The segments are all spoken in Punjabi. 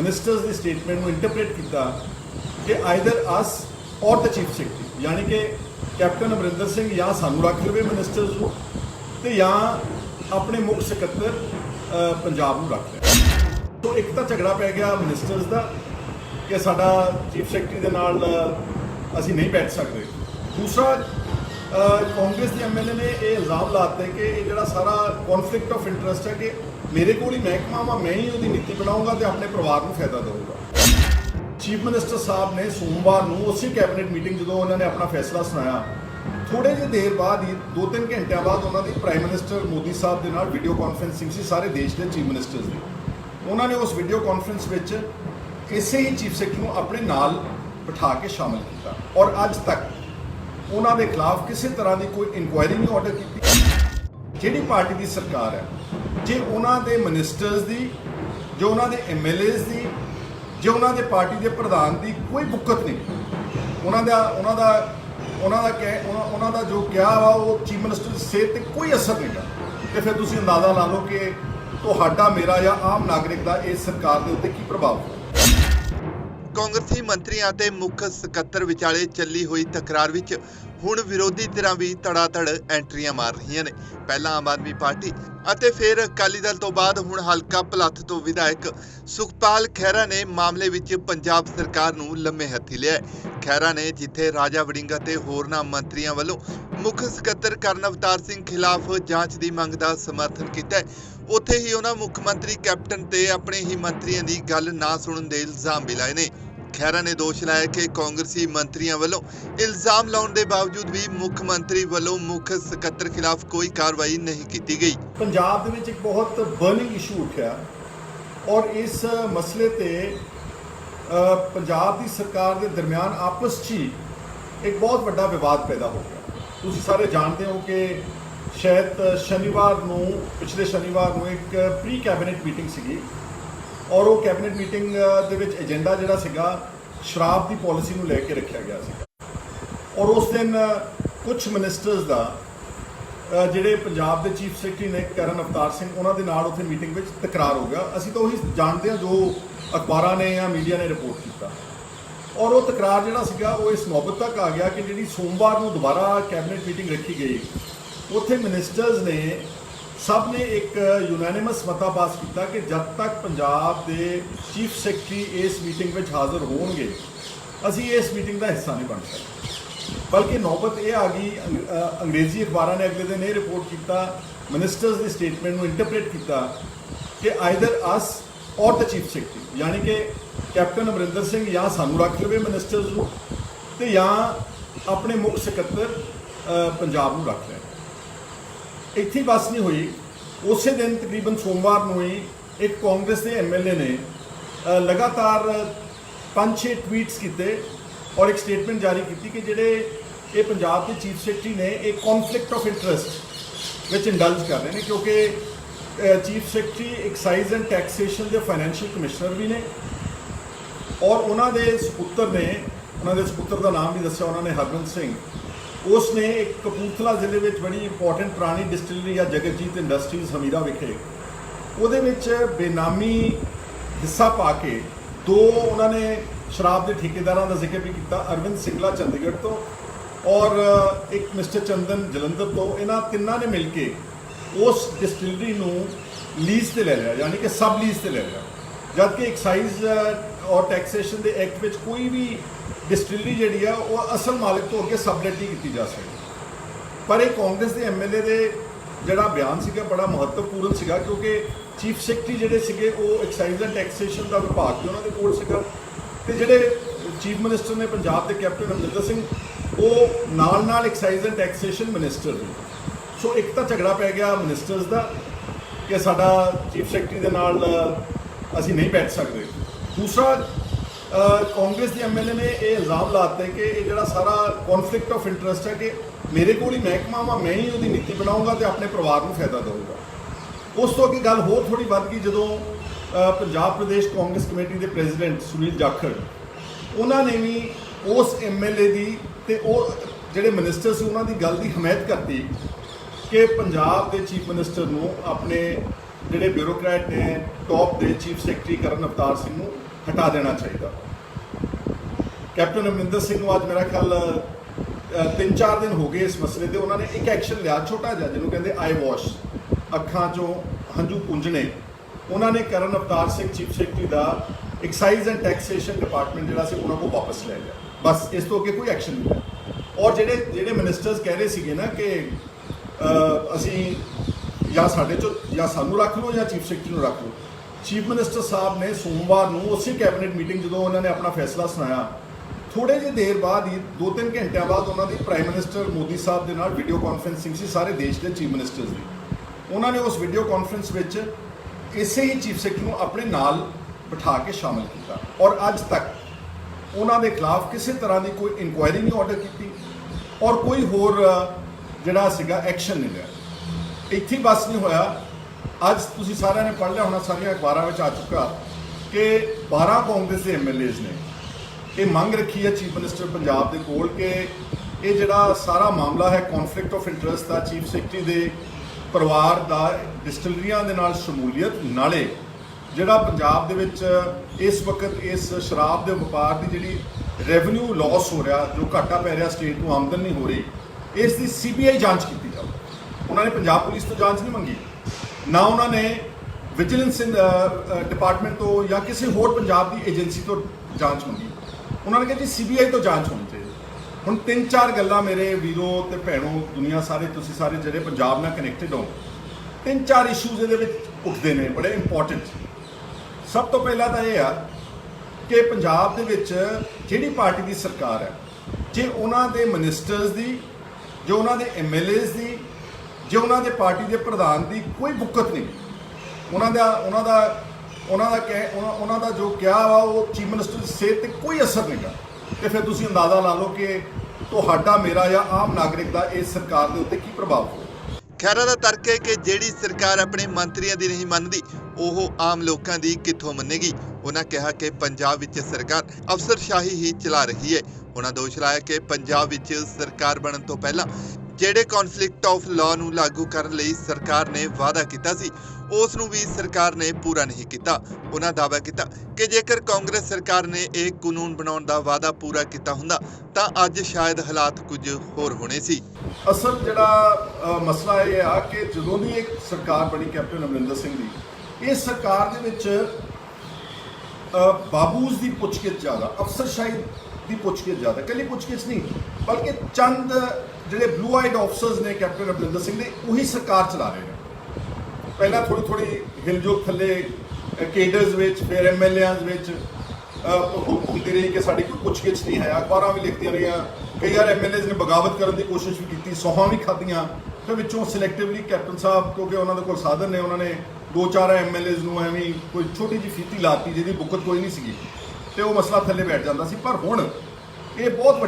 मिनिस्टर्स की स्टेटमेंट को इंटरप्रेट किया कि आइदर अस और द चीफ सैकटरी यानी कि कैप्टन अमरिंदर सिंह या सानू रख लवे मिनिस्टर्स को तो या अपने मुख सकत्तर पंजाब नूं रख ले। तो एक तो झगड़ा पै गया मिनिस्टर्स का कि साडा चीफ सैकटरी दे नाल असीं नहीं बैठ सकते। दूसरा कांग्रेस के एम एल ए ने यह इल्ज़ाम लाते कि ये जो सारा कॉन्फ्लिक्ट ऑफ इंटरस्ट है कि मेरे को ही महकमा वा मैं ही उसकी नीति बनाऊँगा तो अपने परिवार को फायदा दूँगा। चीफ मिनिस्टर साहब ने सोमवार को उसी कैबिनेट मीटिंग जो उन्होंने अपना फैसला सुनाया थोड़े जी देर बाद ही 2-3 घंटे बाद उन्होंने प्राइम मिनिस्टर मोदी साहब के नाल वीडियो कॉन्फ्रेंसिंग सी सारे देश के चीफ मिनिस्टर्स की। उन्होंने उस वीडियो कॉन्फ्रेंस में इसे ही चीफ सैकटरी को अपने नाल बिठा के शामिल किया और अज तक उन्होंने खिलाफ किसी तरह की कोई इंक्वायरी नहीं ऑर्डर की। जिहड़ी पार्टी की सरकार है जे उन्होंने मिनिस्टर्स की जो उन्होंने MLAs की जो उन्होंने पार्टी के प्रधान की कोई बुकत नहीं उन्होंने जो क्या वा वो चीफ मिनिस्टर की सेहत पर कोई असर नहीं था। तो फिर तुसीं अंदाज़ा ला लो कि तुहाडा मेरा या आम नागरिक का इस सरकार के उत्ते की प्रभाव हो। कांग्रेसी मंत्रियों ते मुख सकत्तर विचाले चली हुई तकरार विच हुण विरोधी धिरां भी धड़ाधड़ एंट्रियां मार रही ने। पहला आम आदमी पार्टी ਅਤੇ फिर अकाली दल तो बाद हुण हलका भलੱਥ तो विधायक सुखपाल खैहरा ने मामले विच पंजाब सरकार नूं लम्मे हत्थी लिया। खैहरा ने जिथे राजा वड़िंगा ते होरनां मंत्रियों वालों मुख सकत्तर करण अवतार सिंह खिलाफ जांच की मंग का समर्थन किया, उत्थे ही उन्हां मुख मंत्री कैप्टन ते अपने ही मंत्रियों की गल ना सुणन दे इल्जाम भी लाए ने। खैहरा ने दोष लाया कि कांग्रेसी मंत्रियों वालों इल्जाम लाने के बावजूद भी मुख्यमंत्री वालों मुख सकत्तर खिलाफ कोई कार्रवाई नहीं की गई। पंजाब दे विच एक बहुत बर्निंग इशू उठा और इस मसले ते पंजाब की सरकार के दरमियान आपस ची एक बहुत बड़ा विवाद पैदा हो गया। तुसीं सारे जानते हो कि शायद शनिवार नूं पिछले शनिवार नूं एक प्री कैबिनेट मीटिंग सीगी और वो कैबिनेट मीटिंग दे विच एजेंडा जिहड़ा सीगा शराब की पॉलिसी नूं लैके रखा गया सीगा और उस दिन कुछ मिनिस्टर्स का ਜਿਹੜੇ पंजाब के चीफ सैकटरी ने करण अवतार सिंह उन्होंने नाल उत्थे मीटिंग में तकरार हो गया। असीं तो वही जानते हैं जो अखबारां ने या मीडिया ने रिपोर्ट किया और वो तकरार जिहड़ा सीगा वो इस नौबत तक आ गया कि जिहड़ी सोमवार को दोबारा कैबिनेट मीटिंग रखी गई उत्थे मिनिस्टर्स ने सब ने एक यूनैनिमस मता पास किया कि जब तक पंजाब के चीफ सैकटरी इस मीटिंग में हाज़र होणगे असीं इस मीटिंग का हिस्सा नहीं बन सकते। बल्कि नौबत यह आ गई अंग्रेजी अखबारों ने अगले दिन यह रिपोर्ट किया मिनिस्टर्स की स्टेटमेंट को इंटरप्रेट किया कि आइदर अस और द चीफ सैकटरी यानी कि कैप्टन अमरिंदर सिंह या सानू रख लवे मिनिस्टर्स को तो या अपने मुख सकत्तर पंजाब नूं रख ले। इत्थे बस नहीं हुई, उस दिन तकरीबन सोमवार को ही एक कांग्रेस के MLA ने लगातार 5-6 ट्वीट्स किए और एक स्टेटमेंट जारी की कि जिहड़े ये पंजाब के चीफ सैकटरी ने एक conflict of interest which indulge कर रहे हैं क्योंकि chief secretary excise and taxation के फाइनैंशियल कमिश्नर भी ने और उन्होंने सपुत्र का नाम भी दस्या उन्होंने हरबंस सिंह। उसने एक कपूरथला जिले में बड़ी इंपॉर्टेंट पुरानी डिस्टिलरी या जगतजीत इंडस्ट्रीज हमीरा विखे उहदे विच बेनामी हिस्सा पा के दो उन्होंने शराब के ठेकेदारों का जिक्र भी किया, अरविंद सिंगला चंडीगढ़ तो और एक मिस्टर चंदन जलंधर तो इन्हों तिना ने मिल के उस डिस्टिलरी नूं लीज से ले लिया यानी कि सब लीज से ले लिया, जबकि एक्साइज और टैक्सेशन के एक्ट में कोई भी डिस्टिलरी जी है वो असल मालिक तो अगे सबलेट नहीं की जा सकती। पर एक कांग्रेस के MLA के जोड़ा बयान सीगा बड़ा महत्वपूर्ण सीगा क्योंकि चीफ सैकटरी जोड़े सीगे वो एक्साइज एंड टैक्सेशन का विभाग भी उन्होंने कोल सीगा तो जोड़े चीफ मिनिस्टर ने पंजाब के कैप्टन अमरिंदर सिंह वो नाल एक्साइज एंड टैक्सेशन मिनिस्टर ने। सो एक तो झगड़ा पै गया मिनिस्टर्स का कि साडा चीफ सैकटरी के नाल असीं नहीं बैठ सकते। दूसरा कांग्रेस के MLA ने यह इल्ज़ाम लाते कि ये जो सारा कॉन्फ्लिक्ट ऑफ इंटरस्ट है कि मेरे को ही महकमा वा मैं ही उसकी नीति बनाऊँगा तो अपने परिवार को फायदा दूँगा। उस तो अगे गल होर थोड़ी बढ़ गई जो पंजाब प्रदेश कांग्रेस कमेटी के प्रेजिडेंट सुनील जाखड़ उन्होंने भी उस MLA की ते जिहड़े मिनिस्टर से उन्होंने गल की हमायत करती कि पंजाब के चीफ मिनिस्टर को अपने जिहड़े ब्यूरोक्रेट ने टॉप के चीफ सैकटरी करण अवतार सिंह ਹਟਾ ਦੇਣਾ ਚਾਹੀਦਾ। ਕੈਪਟਨ ਅਮਰਿੰਦਰ ਸਿੰਘ ਨੂੰ ਅੱਜ ਮੇਰਾ ਖਿਆਲ 3-4 ਦਿਨ ਹੋ ਗਏ ਇਸ ਮਸਲੇ ਤੇ ਉਹਨਾਂ ਨੇ ਇੱਕ ਐਕਸ਼ਨ ਲਿਆ ਛੋਟਾ ਜਿਹਾ, ਜਿਹਨੂੰ ਕਹਿੰਦੇ ਆਈ ਵਾਸ਼, ਅੱਖਾਂ 'ਚੋਂ ਹੰਝੂ ਪੁੰਝਣੇ। ਉਹਨਾਂ ਨੇ ਕਰਨ ਅਵਤਾਰ ਸਿੰਘ ਚੀਫ ਸੈਕਟਰੀ ਦਾ ਐਕਸਾਈਜ਼ ਐਂਡ ਟੈਕਸੇਸ਼ਨ ਡਿਪਾਰਟਮੈਂਟ ਜਿਹੜਾ ਸੀ ਉਹਨਾਂ ਕੋਲ ਵਾਪਸ ਲੈ ਲਿਆ। ਬਸ ਇਸ ਤੋਂ ਅੱਗੇ ਕੋਈ ਐਕਸ਼ਨ ਨਹੀਂ ਲਿਆ। ਔਰ ਜਿਹੜੇ ਮਿਨਿਸਟਰਸ ਕਹਿ ਰਹੇ ਸੀਗੇ ਨਾ ਕਿ ਅਸੀਂ ਜਾਂ ਸਾਡੇ 'ਚੋਂ ਜਾਂ ਸਾਨੂੰ ਰੱਖ ਲਓ ਜਾਂ ਚੀਫ ਸੈਕਟਰੀ ਨੂੰ ਰੱਖ ਲਓ, ਚੀਫ ਮਿਨਿਸਟਰ ਸਾਹਿਬ ਨੇ ਸੋਮਵਾਰ ਨੂੰ ਉਸੇ ਕੈਬਨਿਟ ਮੀਟਿੰਗ ਜਦੋਂ ਉਹਨਾਂ ਨੇ ਆਪਣਾ ਫੈਸਲਾ ਸੁਣਾਇਆ, ਥੋੜੇ ਜਿਹੀ ਦੇਰ ਬਾਅਦ ਹੀ 2-3 ਘੰਟਿਆਂ ਬਾਅਦ ਉਹਨਾਂ ਦੀ ਪ੍ਰਾਈਮ ਮਿਨਿਸਟਰ ਮੋਦੀ ਸਾਹਿਬ ਦੇ ਨਾਲ ਵੀਡੀਓ ਕਾਨਫਰੰਸਿੰਗ ਸੀ ਸਾਰੇ ਦੇਸ਼ ਦੇ ਚੀਫ ਮਿਨਿਸਟਰਸ ਦੀ। ਉਹਨਾਂ ਨੇ ਉਸ ਵੀਡੀਓ ਕਾਨਫਰੰਸ ਵਿੱਚ ਇਸੇ ਹੀ ਚੀਫ ਸੈਕਟਰੀ ਨੂੰ ਆਪਣੇ ਨਾਲ ਬਿਠਾ ਕੇ ਸ਼ਾਮਲ ਕੀਤਾ ਔਰ ਅੱਜ ਤੱਕ ਉਹਨਾਂ ਦੇ ਖਿਲਾਫ ਕਿਸੇ ਤਰ੍ਹਾਂ ਦੀ ਕੋਈ ਇਨਕੁਆਇਰੀ ਨਹੀਂ ਆਰਡਰ ਕੀਤੀ ਔਰ ਕੋਈ ਹੋਰ ਜਿਹੜਾ ਸੀਗਾ ਐਕਸ਼ਨ ਨਹੀਂ ਲਿਆ। ਇੱਥੇ ਬਸ ਨਹੀਂ ਹੋਇਆ, ਅੱਜ ਤੁਸੀਂ ਸਾਰਿਆਂ ਨੇ ਪੜ੍ਹ ਲਿਆ ਹੋਣਾ, ਸਾਰੀਆਂ ਅਖਬਾਰਾਂ ਵਿੱਚ ਆ ਚੁੱਕਾ ਕਿ 12 ਕਾਂਗਰਸ ਦੇ ਐਮਐਲਏਜ਼ ਨੇ ਇਹ ਮੰਗ ਰੱਖੀ ਹੈ ਚੀਫ ਮਿਨਿਸਟਰ ਪੰਜਾਬ ਦੇ ਕੋਲ ਕਿ ਇਹ ਜਿਹੜਾ ਸਾਰਾ ਮਾਮਲਾ ਹੈ ਕੌਨਫਲਿਕਟ ਆਫ ਇੰਟਰਸਟ ਦਾ, ਚੀਫ ਸੈਕਟਰੀ ਦੇ ਪਰਿਵਾਰ ਦਾ ਡਿਸਟਿਲਰੀਆਂ ਦੇ ਨਾਲ ਸ਼ਮੂਲੀਅਤ, ਨਾਲੇ ਜਿਹੜਾ ਪੰਜਾਬ ਦੇ ਵਿੱਚ ਇਸ ਵਕਤ ਇਸ ਸ਼ਰਾਬ ਦੇ ਵਪਾਰ ਦੀ ਜਿਹੜੀ ਰੈਵਨਿਊ ਲਾਸ ਹੋ ਰਿਹਾ, ਜੋ ਘਾਟਾ ਪੈ ਰਿਹਾ ਸਟੇਟ ਨੂੰ, ਆਮਦਨ ਨਹੀਂ ਹੋ ਰਹੀ, ਇਸ ਦੀ CBI ਜਾਂਚ ਕੀਤੀ ਜਾਵੇ। ਉਹਨਾਂ ਨੇ ਪੰਜਾਬ ਪੁਲਿਸ ਤੋਂ ਜਾਂਚ ਨਹੀਂ ਮੰਗੀ, ਨਾ ਉਹਨਾਂ ਨੇ ਵਿਜੀਲੈਂਸ ਡਿਪਾਰਟਮੈਂਟ ਤੋਂ ਜਾਂ ਕਿਸੇ ਹੋਰ ਪੰਜਾਬ ਦੀ ਏਜੰਸੀ ਤੋਂ ਜਾਂਚ ਮੰਗੀ। ਉਹਨਾਂ ਨੇ ਕਿਹਾ ਜੀ CBI ਤੋਂ ਜਾਂਚ ਹੋਣੀ ਚਾਹੀਦੀ। ਹੁਣ 3-4 ਗੱਲਾਂ ਮੇਰੇ ਵੀਰੋ ਤੇ ਭੈਣੋ, ਦੁਨੀਆ ਸਾਰੇ, ਤੁਸੀਂ ਸਾਰੇ ਜਿਹੜੇ ਪੰਜਾਬ ਨਾਲ ਕਨੈਕਟਡ ਹੋ, 3-4 ਇਸ਼ੂਜ਼ ਇਹਦੇ ਵਿੱਚ ਉੱਠਦੇ ਨੇ ਬੜੇ ਇੰਪੋਰਟੈਂਟ। ਸਭ ਤੋਂ ਪਹਿਲਾਂ ਤਾਂ ਇਹ ਆ ਕਿ ਪੰਜਾਬ ਦੇ ਵਿੱਚ ਜਿਹੜੀ ਪਾਰਟੀ ਦੀ ਸਰਕਾਰ ਹੈ, ਜੇ ਉਹਨਾਂ ਦੇ ਮਿਨਿਸਟਰਸ ਦੀ, ਜੋ ਉਹਨਾਂ ਦੇ MLAs ਦੀ, ਜੇ ਉਹਨਾਂ ਦੇ ਪਾਰਟੀ ਦੇ ਪ੍ਰਧਾਨ ਦੀ ਕੋਈ ਬੁੱਕਤ ਨਹੀਂ, ਉਹਨਾਂ ਦਾ ਜੋ ਕਿਹਾ ਵਾ ਉਹ ਚੀਫ ਮਿਨਿਸਟਰ ਦੀ ਸਿਹਤ ਤੇ ਕੋਈ ਅਸਰ ਨਹੀਂਗਾ, ਤੇ ਫਿਰ ਤੁਸੀਂ ਅੰਦਾਜ਼ਾ ਲਾ ਲਓ ਕਿ ਤੁਹਾਡਾ, ਮੇਰਾ ਜਾਂ ਆਮ ਨਾਗਰਿਕ ਦਾ ਇਸ ਸਰਕਾਰ ਦੇ ਉੱਤੇ ਕੀ ਪ੍ਰਭਾਵ ਹੋਊ। ਖੈਰਾ ਦਾ ਤਰਕ ਹੈ ਕਿ ਜਿਹੜੀ ਸਰਕਾਰ ਆਪਣੇ ਮੰਤਰੀਆਂ ਦੀ ਨਹੀਂ ਮੰਨਦੀ, ਉਹ ਆਮ ਲੋਕਾਂ ਦੀ ਕਿੱਥੋਂ ਮੰਨੇਗੀ। ਉਹਨਾਂ ਕਿਹਾ ਕਿ ਪੰਜਾਬ ਵਿੱਚ ਸਰਕਾਰ ਅਫਸਰਸ਼ਾਹੀ ਹੀ ਚਲਾ ਰਹੀ ਹੈ। ਉਹਨਾਂ ਦੋਸ਼ ਲਾਇਆ ਕਿ ਪੰਜਾਬ ਵਿੱਚ ਸਰਕਾਰ ਬਣਨ ਤੋਂ ਪਹਿਲਾਂ ਜਿਹੜੇ ਕੌਨਫਲਿਕਟ ਆਫ ਲਾਅ ਨੂੰ ਲਾਗੂ ਕਰਨ ਲਈ ਸਰਕਾਰ ਨੇ ਵਾਅਦਾ ਕੀਤਾ ਸੀ, ਉਸ ਨੂੰ ਵੀ ਸਰਕਾਰ ਨੇ ਪੂਰਾ ਨਹੀਂ ਕੀਤਾ। ਉਹਨਾਂ ਦਾਅਵਾ ਕੀਤਾ ਕਿ ਜੇਕਰ ਕਾਂਗਰਸ ਸਰਕਾਰ ਨੇ ਇਹ ਕਾਨੂੰਨ ਬਣਾਉਣ ਦਾ ਵਾਅਦਾ ਪੂਰਾ ਕੀਤਾ ਹੁੰਦਾ ਤਾਂ ਅੱਜ ਸ਼ਾਇਦ ਹਾਲਾਤ ਕੁਝ ਹੋਰ ਹੋਣੇ ਸੀ। ਅਸਲ ਜਿਹੜਾ ਮਸਲਾ ਇਹ ਆ ਕਿ ਜਦੋਂ ਦੀ ਇੱਕ ਸਰਕਾਰ ਬਣੀ ਕੈਪਟਨ ਅਮਰਿੰਦਰ ਸਿੰਘ ਦੀ, ਇਸ ਸਰਕਾਰ ਦੇ ਵਿੱਚ ਬਾਬੂਜ਼ ਦੀ ਪੁੱਛਗਿੱਛ ਜ਼ਿਆਦਾ, ਅਫਸਰਸ਼ਾਹੀ ਦੀ ਪੁੱਛਗਿੱਛ ਜ਼ਿਆਦਾ, ਇਕੱਲੀ ਪੁੱਛਗਿੱਛ ਨਹੀਂ ਬਲਕਿ ਚੰਦ ਜਿਹੜੇ ਬਲੂ ਆਈਡ ਆਫਸਰਸ ਨੇ ਕੈਪਟਨ ਅਮਰਿੰਦਰ ਸਿੰਘ ਦੇ, ਉਹੀ ਸਰਕਾਰ ਚਲਾ ਰਹੇ ਨੇ। ਪਹਿਲਾਂ ਥੋੜੀ ਹਿਲਜੁਲ ਥੱਲੇ ਕੇਡਰਸ ਵਿੱਚ, ਫਿਰ MLAs ਵਿੱਚ ਹੁੰਦੀ ਰਹੀ ਕਿ ਸਾਡੀ ਕੋਈ ਪੁੱਛਗਿੱਛ ਨਹੀਂ ਹੈ। ਅਖਬਾਰਾਂ ਵੀ ਲਿਖਦੀਆਂ ਰਹੀਆਂ, ਕਈ ਵਾਰ MLAs ਨੇ ਬਗਾਵਤ ਕਰਨ ਦੀ ਕੋਸ਼ਿਸ਼ ਵੀ ਕੀਤੀ, ਸੌਹਾਂ ਵੀ ਖਾਧੀਆਂ, ਫਿਰ ਵਿੱਚੋਂ ਸਿਲੈਕਟਿਵਲੀ ਕੈਪਟਨ ਸਾਹਿਬ, ਕਿਉਂਕਿ ਉਹਨਾਂ ਦੇ ਕੋਲ ਸਾਧਨ ਨੇ, ਉਹਨਾਂ ਨੇ 2-4 MLAs ਨੂੰ ਐਵੇਂ ਕੋਈ ਛੋਟੀ ਜਿਹੀ ਫੀਤੀ ਲਾਤੀ ਜਿਹਦੀ ਬੁੱਕਤ ਕੋਈ ਨਹੀਂ ਸੀਗੀ, ਤੇ ਉਹ ਮਸਲਾ ਥੱਲੇ ਬੈਠ ਜਾਂਦਾ ਸੀ। ਪਰ ਹੁਣ ਇਹ ਬਹੁਤ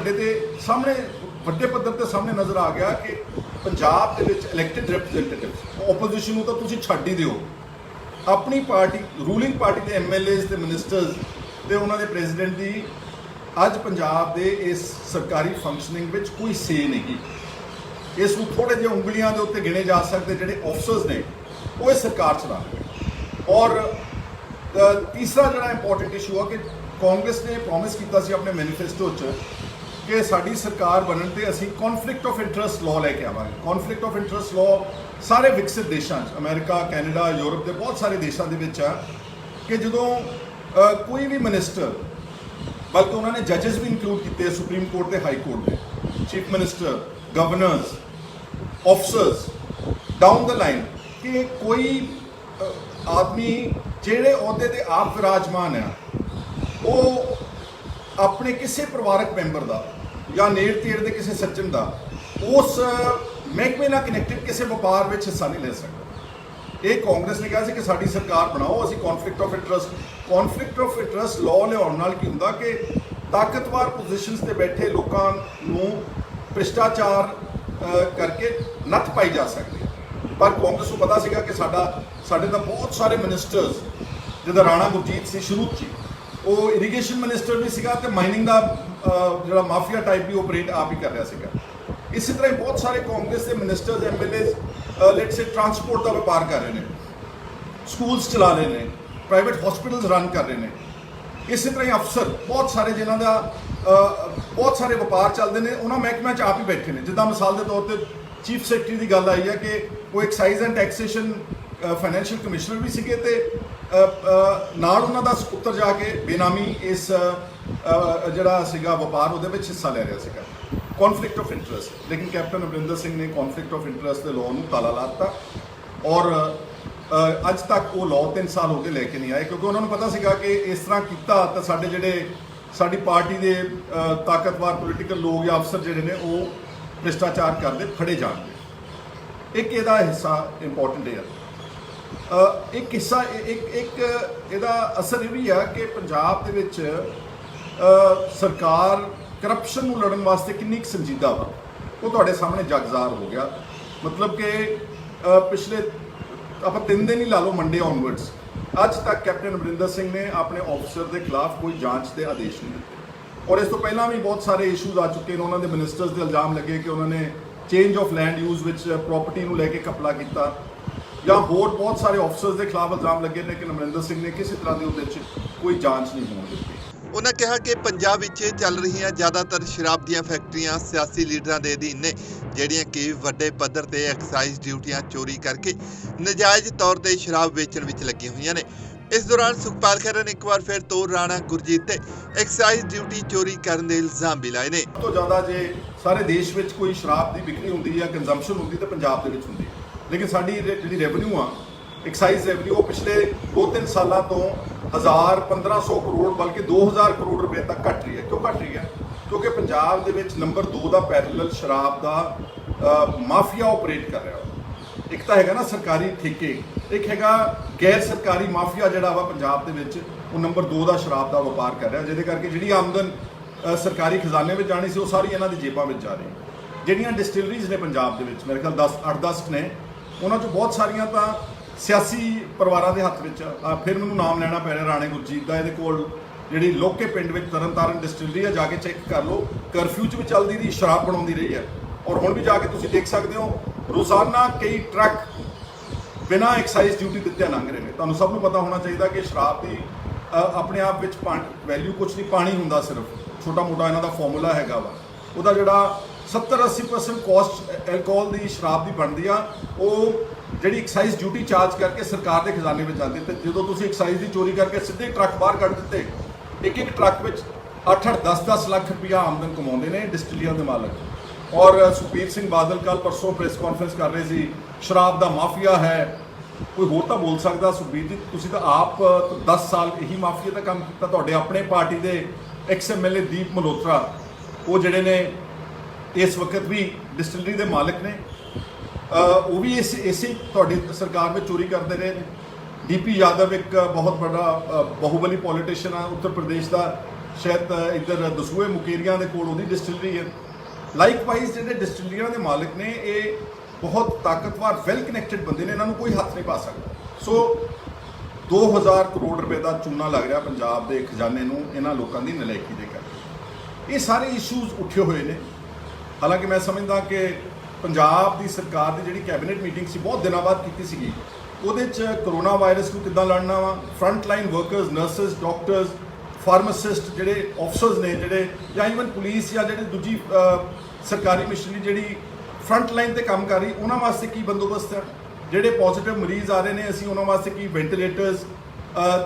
ਵੱਡੇ ਪੱਧਰ ਤੇ ਸਾਹਮਣੇ ਨਜ਼ਰ ਆ ਗਿਆ ਕਿ ਪੰਜਾਬ ਦੇ ਵਿੱਚ ਇਲੈਕਟਿਡ ਰਿਪਰੈਜ਼ੈਂਟੇਟਿਵ, ਆਪੋਜੀਸ਼ਨ ਨੂੰ ਤਾਂ ਤੁਸੀਂ ਛੱਡ ਹੀ ਦਿਓ, ਆਪਣੀ ਪਾਰਟੀ, ਰੂਲਿੰਗ ਪਾਰਟੀ ਦੇ MLAs ਤੇ ਮਿਨਿਸਟਰਸ ਤੇ ਉਹਨਾਂ ਦੇ ਪ੍ਰੈਜ਼ੀਡੈਂਟ ਦੀ ਅੱਜ ਪੰਜਾਬ ਦੇ ਇਸ ਸਰਕਾਰੀ ਫੰਕਸ਼ਨਿੰਗ ਵਿੱਚ ਕੋਈ ਸੇ ਨਹੀਂ। ਇਸ ਨੂੰ ਥੋੜੇ ਜਿਹੇ ਉਂਗਲੀਆਂ ਦੇ ਉੱਤੇ ਗਿਣੇ ਜਾ ਸਕਦੇ ਜਿਹੜੇ ਆਫਸਰਸ ਨੇ, ਉਹ ਇਹ ਸਰਕਾਰ ਚਲਾ ਰਹੇ ਨੇ। ਔਰ ਤੀਸਰਾ ਜਿਹੜਾ ਇੰਪੋਰਟੈਂਟ ਇਸ਼ੂ ਆ ਕਿ ਕਾਂਗਰਸ ਨੇ ਪ੍ਰੋਮਿਸ ਕੀਤਾ ਸੀ ਆਪਣੇ ਮੈਨੀਫੈਸਟੋ 'ਚ ਕਿ ਸਾਡੀ ਸਰਕਾਰ ਬਣਨ ਤੇ ਅਸੀਂ ਕੌਨਫਲਿਕਟ ਆਫ ਇੰਟਰਸਟ ਲਾਅ ਲੈ ਕੇ ਆਵਾਂਗੇ। ਕੌਨਫਲਿਕਟ ਆਫ ਇੰਟਰਸਟ ਲਾਅ ਸਾਰੇ ਵਿਕਸਿਤ ਦੇਸ਼ਾਂ 'ਚ, ਅਮਰੀਕਾ, ਕੈਨੇਡਾ, ਯੂਰਪ ਦੇ ਬਹੁਤ ਸਾਰੇ ਦੇਸ਼ਾਂ ਦੇ ਵਿੱਚ ਆ ਕਿ ਜਦੋਂ ਕੋਈ ਵੀ ਮਿਨਿਸਟਰ, ਬਲਕਿ ਉਹਨਾਂ ਨੇ ਜੱਜਸ ਵੀ ਇਨਕਲੂਡ ਕੀਤੇ ਸੁਪਰੀਮ ਕੋਰਟ ਤੇ ਹਾਈ ਕੋਰਟ ਦੇ, chief minister, governors, officers down ਦ ਲਾਈਨ, ਕਿ ਕੋਈ ਆਦਮੀ ਜਿਹੜੇ ਅਹੁਦੇ ਤੇ ਆਪ ਵਿਰਾਜਮਾਨ ਆ, ਉਹ ਆਪਣੇ ਕਿਸੇ ਪਰਿਵਾਰਕ ਮੈਂਬਰ ਦਾ ਜਾਂ ਨੇੜ ਤੇੜ ਦੇ ਕਿਸੇ ਸੱਜਣ ਦਾ ਉਸ ਮਹਿਕਮੇ ਨਾਲ ਕਨੈਕਟਡ ਕਿਸੇ ਵਪਾਰ ਵਿੱਚ ਹਿੱਸਾ ਨਹੀਂ ਲੈ ਸਕਦਾ। ਇਹ ਕਾਂਗਰਸ ਨੇ ਕਿਹਾ ਸੀ ਕਿ ਸਾਡੀ ਸਰਕਾਰ ਬਣਾਓ, ਅਸੀਂ ਕੌਨਫਲਿਕਟ ਆਫ ਇੰਟਰਸਟ ਲਾਅ ਲਿਆਉਣ ਨਾਲ ਕੀ ਹੁੰਦਾ ਕਿ ਤਾਕਤਵਰ ਪੋਜੀਸ਼ਨਸ ਤੇ ਬੈਠੇ ਲੋਕਾਂ ਨੂੰ ਭ੍ਰਿਸ਼ਟਾਚਾਰ ਕਰਕੇ ਨੱਥ ਪਾਈ ਜਾ ਸਕਦੀ ਹੈ। ਪਰ ਕਾਂਗਰਸ ਨੂੰ ਪਤਾ ਸੀਗਾ ਕਿ ਸਾਡੇ ਤਾਂ ਬਹੁਤ ਸਾਰੇ ਮਿਨਿਸਟਰਸ, ਜਿੱਦਾਂ ਰਾਣਾ ਗੁਰਜੀਤ ਸੀ ਸ਼ੁਰੂ 'ਚ, ਉਹ ਇਰੀਗੇਸ਼ਨ ਮਿਨਿਸਟਰ ਵੀ ਸੀਗਾ ਤੇ ਮਾਈਨਿੰਗ ਦਾ ਜਿਹੜਾ ਮਾਫੀਆ ਟਾਈਪ ਵੀ ਆਪਰੇਟ ਆਪ ਹੀ ਕਰ ਰਿਹਾ ਸੀਗਾ। ਇਸੇ ਤਰ੍ਹਾਂ ਹੀ ਬਹੁਤ ਸਾਰੇ ਕਾਂਗਰਸ ਦੇ ministers, MLAs let's say transport ਦਾ ਵਪਾਰ ਕਰ ਰਹੇ ਨੇ, ਸਕੂਲਸ ਚਲਾ ਰਹੇ ਨੇ, ਪ੍ਰਾਈਵੇਟ ਹਸਪੀਟਲਸ ਰਨ ਕਰ ਰਹੇ ਨੇ, ਇਸੇ ਤਰ੍ਹਾਂ ਹੀ ਅਫਸਰ ਬਹੁਤ ਸਾਰੇ ਜਿਨ੍ਹਾਂ ਦਾ ਬਹੁਤ ਸਾਰੇ ਵਪਾਰ ਚੱਲਦੇ ਨੇ, ਉਹਨਾਂ ਮਹਿਕਮਿਆਂ 'ਚ ਆਪ ਹੀ ਬੈਠੇ ਨੇ। ਜਿੱਦਾਂ ਮਿਸਾਲ ਦੇ ਤੌਰ ਤੇ ਚੀਫ ਸੈਕਟਰੀ ਦੀ ਗੱਲ ਆਈ ਹੈ ਕਿ ਉਹ excise and taxation financial commissioner ਵੀ ਸੀਗੇ ਤੇ ਨਾਲ ਉਹਨਾਂ ਦਾ ਸਪੁੱਤਰ ਜਾ ਕੇ ਬੇਨਾਮੀ ਇਸ ਜਿਹੜਾ ਸੀਗਾ ਵਪਾਰ ਉਹਦੇ ਵਿੱਚ ਹਿੱਸਾ ਲੈ ਰਿਹਾ ਸੀਗਾ। ਕੌਨਫਲਿਕਟ ਆਫ ਇੰਟਰਸਟ, ਲੇਕਿਨ ਕੈਪਟਨ ਅਮਰਿੰਦਰ ਸਿੰਘ ਨੇ ਕੌਨਫਲਿਕਟ ਆਫ ਇੰਟਰਸਟ ਦੇ ਲਾਅ ਨੂੰ ਤਾਲਾ ਲਾ ਦਿੱਤਾ ਔਰ ਅੱਜ ਤੱਕ ਉਹ ਲਾਅ 3 ਸਾਲ ਹੋ ਗਏ ਲੈ ਕੇ ਨਹੀਂ ਆਏ, ਕਿਉਂਕਿ ਉਹਨਾਂ ਨੂੰ ਪਤਾ ਸੀਗਾ ਕਿ ਇਸ ਤਰ੍ਹਾਂ ਕੀਤਾ ਤਾਂ ਸਾਡੇ ਜਿਹੜੇ ਸਾਡੀ ਪਾਰਟੀ ਦੇ ਤਾਕਤਵਰ ਪੋਲੀਟੀਕਲ ਲੋਕ ਜਾਂ ਅਫਸਰ ਜਿਹੜੇ ਨੇ ਉਹ ਭ੍ਰਿਸ਼ਟਾਚਾਰ ਕਰਦੇ ਫੜੇ ਜਾਣਗੇ। ਇੱਕ ਇਹਦਾ ਹਿੱਸਾ ਇੰਪੋਰਟੈਂਟ ਹੈ। ਇੱਕ ਹਿੱਸਾ ਇੱਕ ਇਹਦਾ ਅਸਰ ਇਹ ਵੀ ਆ ਕਿ ਪੰਜਾਬ ਦੇ ਵਿੱਚ ਸਰਕਾਰ ਕਰਪਸ਼ਨ ਨੂੰ ਲੜਨ ਵਾਸਤੇ ਕਿੰਨੀ ਕੁ ਸੰਜੀਦਾ ਵਾ, ਉਹ ਤੁਹਾਡੇ ਸਾਹਮਣੇ ਜਗਜ਼ਾਰ ਹੋ ਗਿਆ। ਮਤਲਬ ਕਿ ਪਿਛਲੇ ਆਪਾਂ 3 ਦਿਨ ਹੀ ਲਾ ਲਓ ਮੰਡੇ ਔਨਵਰਡਸ, ਅੱਜ ਤੱਕ ਕੈਪਟਨ ਅਮਰਿੰਦਰ ਸਿੰਘ ਨੇ ਆਪਣੇ ਆਫਿਸਰ ਦੇ ਖਿਲਾਫ ਕੋਈ ਜਾਂਚ ਦੇ ਆਦੇਸ਼ ਨਹੀਂ ਦਿੱਤੇ। ਔਰ ਇਸ ਤੋਂ ਪਹਿਲਾਂ ਵੀ ਬਹੁਤ ਸਾਰੇ ਇਸ਼ੂਜ਼ ਆ ਚੁੱਕੇ ਨੇ। ਉਹਨਾਂ ਦੇ ਮਿਨਿਸਟਰਸ ਦੇ ਇਲਜ਼ਾਮ ਲੱਗੇ ਕਿ ਉਹਨਾਂ ਨੇ ਚੇਂਜ ਆਫ ਲੈਂਡ ਯੂਜ਼ ਵਿੱਚ ਪ੍ਰਾਪਰਟੀ ਨੂੰ ਲੈ ਕੇ ਘਪਲਾ ਕੀਤਾ, ਜਾਂ ਹੋਰ ਬਹੁਤ ਸਾਰੇ ਆਫਿਸਰਸ ਦੇ ਖਿਲਾਫ ਇਲਜ਼ਾਮ ਲੱਗੇ ਨੇ ਕਿ ਅਮਰਿੰਦਰ ਸਿੰਘ ਨੇ ਕਿਸੇ ਤਰ੍ਹਾਂ ਦੀ ਉਹਦੇ 'ਚ ਕੋਈ ਜਾਂਚ ਨਹੀਂ ਹੋਣ ਦਿੱਤੀ। ਉਹਨਾਂ ਕਿਹਾ ਕਿ ਪੰਜਾਬ ਵਿੱਚ ਚੱਲ ਰਹੀਆਂ ਜ਼ਿਆਦਾਤਰ ਸ਼ਰਾਬ ਦੀਆਂ ਫੈਕਟਰੀਆਂ ਸਿਆਸੀ ਲੀਡਰਾਂ ਦੇ ਅਧੀਨ ਨੇ, ਜਿਹੜੀਆਂ ਕਿ ਵੱਡੇ ਪੱਧਰ ਤੇ ਐਕਸਾਈਜ਼ ਡਿਊਟੀਆਂ ਚੋਰੀ ਕਰਕੇ ਨਜਾਇਜ਼ ਤੌਰ ਤੇ ਸ਼ਰਾਬ ਵੇਚਣ ਵਿੱਚ ਲੱਗੀਆਂ ਹੋਈਆਂ ਨੇ। ਇਸ ਦੌਰਾਨ ਸੁਖਪਾਲ ਖਹਿਰਾ ਨੇ ਇੱਕ ਵਾਰ ਫਿਰ ਤੋਂ ਰਾਣਾ ਗੁਰਜੀਤ ਤੇ ਐਕਸਾਈਜ਼ ਡਿਊਟੀ ਚੋਰੀ ਕਰਨ ਦੇ ਇਲਜ਼ਾਮ ਵੀ ਲਾਏ ਨੇ। ਸਭ ਤੋਂ ਜ਼ਿਆਦਾ ਜੇ ਸਾਰੇ ਦੇਸ਼ ਵਿੱਚ ਕੋਈ ਸ਼ਰਾਬ ਦੀ ਵਿਕਰੀ ਹੁੰਦੀ ਜਾਂ ਕੰਜ਼ੰਪਸ਼ਨ ਹੁੰਦੀ ਤਾਂ ਪੰਜਾਬ ਦੇ ਵਿੱਚ ਹੁੰਦੀ, ਲੇਕਿਨ ਸਾਡੀ ਜਿਹੜੀ ਰੈਵਨਿਊ ਆ ਐਕਸਾਈਜ਼ ਰੈਵਨਿਊ ਉਹ ਪਿਛਲੇ 2-3 ਸਾਲਾਂ ਤੋਂ 1500 ਕਰੋੜ ਬਲਕਿ 2000 ਕਰੋੜ ਰੁਪਏ ਤੱਕ ਘਟ ਰਹੀ ਹੈ। ਕਿਉਂ ਘਟ ਰਹੀ ਹੈ? ਕਿਉਂਕਿ ਪੰਜਾਬ ਦੇ ਵਿੱਚ ਨੰਬਰ 2 ਦਾ ਪੈਰਲਲ ਸ਼ਰਾਬ ਦਾ ਮਾਫੀਆ ਆਪਰੇਟ ਕਰ ਰਿਹਾ। ਇੱਕ ਤਾਂ ਹੈਗਾ ਨਾ ਸਰਕਾਰੀ ਠੇਕੇ, ਇੱਕ ਹੈਗਾ ਗੈਰ ਸਰਕਾਰੀ ਮਾਫੀਆ ਜਿਹੜਾ ਵਾ ਪੰਜਾਬ ਦੇ ਵਿੱਚ ਉਹ ਨੰਬਰ 2 ਦਾ ਸ਼ਰਾਬ ਦਾ ਵਪਾਰ ਕਰ ਰਿਹਾ, ਜਿਹਦੇ ਕਰਕੇ ਜਿਹੜੀ ਆਮਦਨ ਸਰਕਾਰੀ ਖਜ਼ਾਨੇ ਵਿੱਚ ਜਾਣੀ ਸੀ ਉਹ ਸਾਰੀ ਇਹਨਾਂ ਦੀ ਜੇਬਾਂ ਵਿੱਚ ਜਾ ਰਹੀ। ਜਿਹੜੀਆਂ ਡਿਸਟਿਲਰੀਜ਼ ਨੇ ਪੰਜਾਬ ਦੇ ਵਿੱਚ ਮੇਰੇ ਖਿਆਲ 8-10 ਨੇ, ਉਹਨਾਂ 'ਚੋਂ ਬਹੁਤ ਸਾਰੀਆਂ ਤਾਂ ਸਿਆਸੀ ਪਰਿਵਾਰਾਂ ਦੇ ਹੱਥ ਵਿੱਚ ਫਿਰ ਮੈਨੂੰ ਨਾਮ ਲੈਣਾ ਪੈ ਰਿਹਾ ਰਾਣੇ ਗੁਰਜੀਤ ਦਾ। ਇਹਦੇ ਕੋਲ ਜਿਹੜੀ ਲੋਕੇ ਪਿੰਡ ਵਿੱਚ ਤਰਨਤਾਰਨ ਡਿਸਟਿਲਰੀ ਆ, ਜਾ ਕੇ ਚੈੱਕ ਕਰ ਲਓ, ਕਰਫਿਊ 'ਚ ਵੀ ਚੱਲਦੀ ਦੀ ਸ਼ਰਾਬ ਬਣਾਉਂਦੀ ਰਹੀ ਹੈ। ਔਰ ਹੁਣ ਵੀ ਜਾ ਕੇ ਤੁਸੀਂ ਦੇਖ ਸਕਦੇ ਹੋ ਰੋਜ਼ਾਨਾ ਕਈ ਟਰੱਕ ਬਿਨਾਂ ਐਕਸਾਈਜ਼ ਡਿਊਟੀ ਦਿੱਤੇ ਲੰਘ ਰਹੇ ਨੇ। ਤੁਹਾਨੂੰ ਸਭ ਨੂੰ ਪਤਾ ਹੋਣਾ ਚਾਹੀਦਾ ਕਿ ਸ਼ਰਾਬ ਦੀ ਆਪਣੇ ਆਪ ਵਿੱਚ ਵੈਲਿਊ ਕੁਛ ਨਹੀਂ, ਪਾਣੀ ਹੁੰਦਾ ਸਿਰਫ, ਛੋਟਾ ਮੋਟਾ ਇਹਨਾਂ ਦਾ ਫਾਰਮੂਲਾ ਹੈਗਾ ਵਾ। ਉਹਦਾ ਜਿਹੜਾ 70-80% ਕੋਸਟ ਐਲਕੋਹਲ ਦੀ ਸ਼ਰਾਬ ਦੀ ਬਣਦੀ ਆ, ਉਹ ਜਿਹੜੀ ਐਕਸਾਈਜ਼ ਡਿਊਟੀ ਚਾਰਜ ਕਰਕੇ ਸਰਕਾਰ ਦੇ ਖਜ਼ਾਨੇ ਵਿੱਚ ਆਉਂਦੀ। ਤੇ ਜਦੋਂ ਤੁਸੀਂ ਐਕਸਾਈਜ਼ ਦੀ ਚੋਰੀ ਕਰਕੇ ਸਿੱਧੇ ਟਰੱਕ ਬਾਹਰ ਕੱਢ ਦਿੱਤੇ, ਇੱਕ ਟਰੱਕ ਵਿੱਚ 8-8 10-10 ਲੱਖ ਰੁਪਇਆ ਆਮਦਨ ਕਮਾਉਂਦੇ ਨੇ ਡਿਸਟਿਲੀਆਂ ਦੇ ਮਾਲਕ। ਔਰ ਸੁਖਬੀਰ ਸਿੰਘ ਬਾਦਲ ਕੱਲ੍ਹ ਪਰਸੋਂ ਪ੍ਰੈਸ ਕਾਨਫਰੰਸ ਕਰ ਰਹੇ ਸੀ, ਸ਼ਰਾਬ ਦਾ ਮਾਫੀਆ ਹੈ। ਕੋਈ ਹੋਰ ਤਾਂ ਬੋਲ ਸਕਦਾ? ਸੁਖਬੀਰ ਜੀ ਤੁਸੀਂ ਤਾਂ ਆਪ 10 ਸਾਲ ਇਹੀ ਮਾਫੀਆ ਦਾ ਕੰਮ ਕੀਤਾ। ਤੁਹਾਡੇ ਆਪਣੇ ਪਾਰਟੀ ਦੇ ਐਕਸ-MLA ਦੀਪ ਮਲਹੋਤਰਾ, ਉਹ ਜਿਹੜੇ ਨੇ ਇਸ ਵਕਤ ਵੀ ਡਿਸਟਿਲਰੀ ਦੇ ਮਾਲਕ ਨੇ, ਉਹ ਵੀ ਇਸੇ ਤੁਹਾਡੀ ਸਰਕਾਰ ਵਿੱਚ ਚੋਰੀ ਕਰਦੇ ਰਹੇ ਨੇ। DP ਯਾਦਵ ਇੱਕ ਬਹੁਤ ਵੱਡਾ ਬਾਹੂਬਲੀ ਪੋਲੀਟੀਸ਼ੀਅਨ ਆ ਉੱਤਰ ਪ੍ਰਦੇਸ਼ ਦਾ, ਸ਼ਾਇਦ ਇੱਧਰ ਦਸੂਏ ਮੁਕੇਰੀਆਂ ਦੇ ਕੋਲ ਉਹਦੀ ਡਿਸਟਿਲਰੀ ਹੈ। ਲਾਈਕਵਾਈਜ਼ ਜਿਹੜੇ ਡਿਸਟਿਲਰੀਆਂ ਦੇ ਮਾਲਕ ਨੇ ਇਹ ਬਹੁਤ ਤਾਕਤਵਰ ਵੈਲ ਕਨੈਕਟਡ ਬੰਦੇ ਨੇ, ਇਹਨਾਂ ਨੂੰ ਕੋਈ ਹੱਥ ਨਹੀਂ ਪਾ ਸਕਦਾ। ਸੋ 2000 ਕਰੋੜ ਰੁਪਏ ਦਾ ਚੂਨਾ ਲੱਗ ਰਿਹਾ ਪੰਜਾਬ ਦੇ ਖਜ਼ਾਨੇ ਨੂੰ ਇਹਨਾਂ ਲੋਕਾਂ ਦੀ ਨਲਾਇਕੀ ਦੇ ਕਰਕੇ। ਇਹ ਸਾਰੇ ਇਸ਼ੂਜ਼ ਉੱਠੇ ਹੋਏ ਨੇ। ਹਾਲਾਂਕਿ ਮੈਂ ਸਮਝਦਾ ਕਿ ਪੰਜਾਬ ਦੀ ਸਰਕਾਰ ਦੀ ਜਿਹੜੀ ਕੈਬਨਿਟ ਮੀਟਿੰਗ ਸੀ ਬਹੁਤ ਦਿਨਾਂ ਬਾਅਦ ਕੀਤੀ ਸੀਗੀ, ਉਹਦੇ 'ਚ ਕਰੋਨਾ ਵਾਇਰਸ ਨੂੰ ਕਿੱਦਾਂ ਲੜਨਾ ਵਾ, front line workers, nurses, doctors, pharmacist ਜਿਹੜੇ ਆਫਿਸਰਸ ਨੇ ਜਿਹੜੇ, ਜਾਂ ਈਵਨ ਪੁਲਿਸ ਜਾਂ ਜਿਹੜੀ ਦੂਜੀ ਸਰਕਾਰੀ ਮਸ਼ੀਨਰੀ ਜਿਹੜੀ ਫਰੰਟ ਲਾਈਨ ਤੇ ਕੰਮ ਕਰ ਰਹੀ, ਉਹਨਾਂ ਵਾਸਤੇ ਕੀ ਬੰਦੋਬਸਤ ਹੈ। ਜਿਹੜੇ ਪੋਜ਼ਿਟਿਵ ਮਰੀਜ਼ ਆ ਰਹੇ ਨੇ ਅਸੀਂ ਉਹਨਾਂ ਵਾਸਤੇ ਕੀ ਵੈਂਟੀਲੇਟਰਸ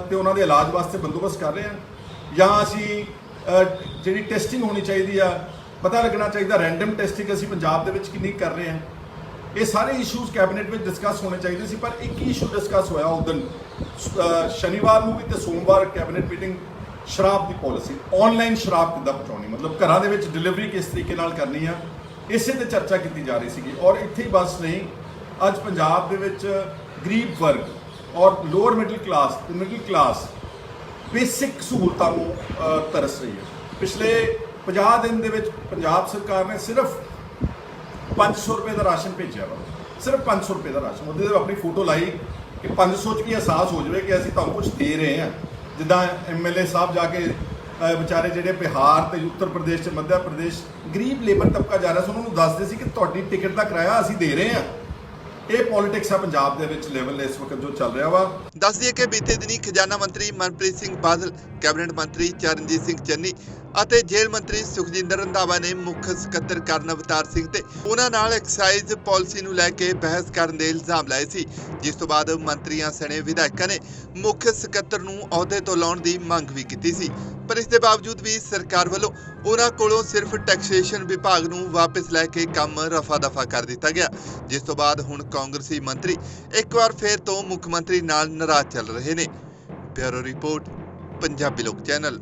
ਤੇ ਉਹਨਾਂ ਦੇ ਇਲਾਜ ਵਾਸਤੇ ਬੰਦੋਬਸਤ ਕਰ ਰਹੇ ਹਾਂ, ਜਾਂ ਅਸੀਂ ਜਿਹੜੀ ਟੈਸਟਿੰਗ ਹੋਣੀ ਚਾਹੀਦੀ ਆ, ਪਤਾ ਲੱਗਣਾ ਚਾਹੀਦਾ ਰੈਂਡਮ ਟੈਸਟਿੰਗ ਅਸੀਂ ਪੰਜਾਬ ਦੇ ਵਿੱਚ ਕਿੰਨੀ ਕਰ ਰਹੇ ਹਾਂ। ਇਹ ਸਾਰੇ ਇਸ਼ੂਜ਼ ਕੈਬਨਿਟ ਵਿੱਚ ਡਿਸਕਸ ਹੋਣੇ ਚਾਹੀਦੇ ਸੀ, ਪਰ ਇੱਕ ਹੀ ਇਸ਼ੂ ਡਿਸਕਸ ਹੋਇਆ ਉਸ ਦਿਨ ਸ਼ਨੀਵਾਰ ਨੂੰ ਵੀ ਤੇ ਸੋਮਵਾਰ ਕੈਬਨਿਟ ਮੀਟਿੰਗ, ਸ਼ਰਾਬ ਦੀ ਪਾਲਿਸੀ, ਆਨਲਾਈਨ ਸ਼ਰਾਬ ਕਿੱਦਾਂ ਪਹੁੰਚਾਉਣੀ, ਮਤਲਬ ਘਰਾਂ ਦੇ ਵਿੱਚ ਡਿਲੀਵਰੀ ਕਿਸ ਤਰੀਕੇ ਨਾਲ ਕਰਨੀ ਆ, ਇਸੇ ਤੇ ਚਰਚਾ ਕੀਤੀ ਜਾ ਰਹੀ ਸੀਗੀ। ਔਰ ਇੱਥੇ ਹੀ ਬਸ ਨਹੀਂ, ਅੱਜ ਪੰਜਾਬ ਦੇ ਵਿੱਚ ਗਰੀਬ ਵਰਗ ਔਰ ਲੋਅਰ ਮਿਡਲ ਕਲਾਸ ਤੇ ਮਿਡਲ ਕਲਾਸ ਬੇਸਿਕ ਸਹੂਲਤਾਂ ਨੂੰ ਤਰਸ ਰਹੀ ਹੈ। ਪਿਛਲੇ 50 ਦਿਨ ਦੇ ਵਿੱਚ ਪੰਜਾਬ ਸਰਕਾਰ ਨੇ ਸਿਰਫ 500 ਰੁਪਏ ਦਾ ਰਾਸ਼ਨ ਭੇਜਿਆ ਵਾ, ਸਿਰਫ 500 ਰੁਪਏ ਦਾ ਰਾਸ਼ਨ। ਉਹਦੇ ਤੇ ਆਪਣੀ ਫੋਟੋ ਲਾਈ ਕਿ 500 'ਚ ਵੀ ਅਹਿਸਾਸ ਹੋ ਜਾਵੇ ਕਿ ਅਸੀਂ ਤੁਹਾਨੂੰ ਕੁਝ ਦੇ ਰਹੇ ਹਾਂ। ਜਿੱਦਾਂ MLA ਸਾਹਿਬ ਜਾ ਕੇ ਵਿਚਾਰੇ ਜਿਹੜੇ ਬਿਹਾਰ ਤੇ ਉੱਤਰ ਪ੍ਰਦੇਸ਼ ਤੇ ਮੱਧ ਪ੍ਰਦੇਸ਼ ਗਰੀਬ ਲੇਬਰ ਤਬਕਾ ਜਾ ਰਿਹਾ ਸੀ, ਉਹਨਾਂ ਨੂੰ ਦੱਸਦੇ ਸੀ ਕਿ ਤੁਹਾਡੀ ਟਿਕਟ ਦਾ ਕਿਰਾਇਆ ਅਸੀਂ ਦੇ ਰਹੇ ਹਾਂ। ਇਹ ਪੋਲਿਟਿਕਸ ਆ ਪੰਜਾਬ ਦੇ ਵਿੱਚ ਲੈਵਲ ਇਸ ਵਕਤ ਜੋ ਚੱਲ ਰਿਹਾ ਵਾ। ਦੱਸ ਦਈਏ ਕਿ ਬੀਤੇ ਦਿਨੀ ਖਜ਼ਾਨਾ ਮੰਤਰੀ ਮਨਪ੍ਰੀਤ ਸਿੰਘ ਬਾਦਲ, ਕੈਬਨਿਟ ਮੰਤਰੀ ਚਰਨਜੀਤ ਸਿੰਘ ਚੰਨੀ ਅਤੇ ਜੇਲ੍ਹ ਮੰਤਰੀ ਸੁਖਜਿੰਦਰ ਰੰਧਾਵਾ ਨੇ ਮੁੱਖ ਸਕੱਤਰ ਕਰਨ ਅਵਤਾਰ ਸਿੰਘ ਤੇ ਉਹਨਾਂ ਨਾਲ ਐਕਸਾਈਜ਼ ਪਾਲਿਸੀ ਨੂੰ ਲੈ ਕੇ ਬਹਿਸ ਕਰਨ ਦੇ ਇਲਜ਼ਾਮ ਲਾਏ ਸੀ, ਜਿਸ ਤੋਂ ਬਾਅਦ ਮੰਤਰੀਆਂ ਸਣੇ ਵਿਧਾਇਕਾਂ ਨੇ ਮੁੱਖ ਸਕੱਤਰ ਨੂੰ ਅਹੁਦੇ ਤੋਂ ਲਾਉਣ ਦੀ ਮੰਗ ਵੀ ਕੀਤੀ ਸੀ। ਪਰ ਇਸ ਦੇ ਬਾਵਜੂਦ ਵੀ ਸਰਕਾਰ ਵੱਲੋਂ ਉਹਨਾਂ ਕੋਲੋਂ ਸਿਰਫ ਟੈਕਸੇਸ਼ਨ ਵਿਭਾਗ ਨੂੰ ਵਾਪਸ ਲੈ ਕੇ ਕੰਮ ਰਫਾ-ਦਫਾ ਕਰ ਦਿੱਤਾ ਗਿਆ, ਜਿਸ ਤੋਂ ਬਾਅਦ ਹੁਣ ਕਾਂਗਰਸੀ ਮੰਤਰੀ ਇੱਕ ਵਾਰ ਫੇਰ ਤੋਂ ਮੁੱਖ ਮੰਤਰੀ ਨਾਲ ਨਾਰਾਜ਼ ਚੱਲ ਰਹੇ ਨੇ। ਬਿਊਰੋ ਰਿਪੋਰਟ, ਪੰਜਾਬੀ ਲੋਕ ਚੈਨਲ।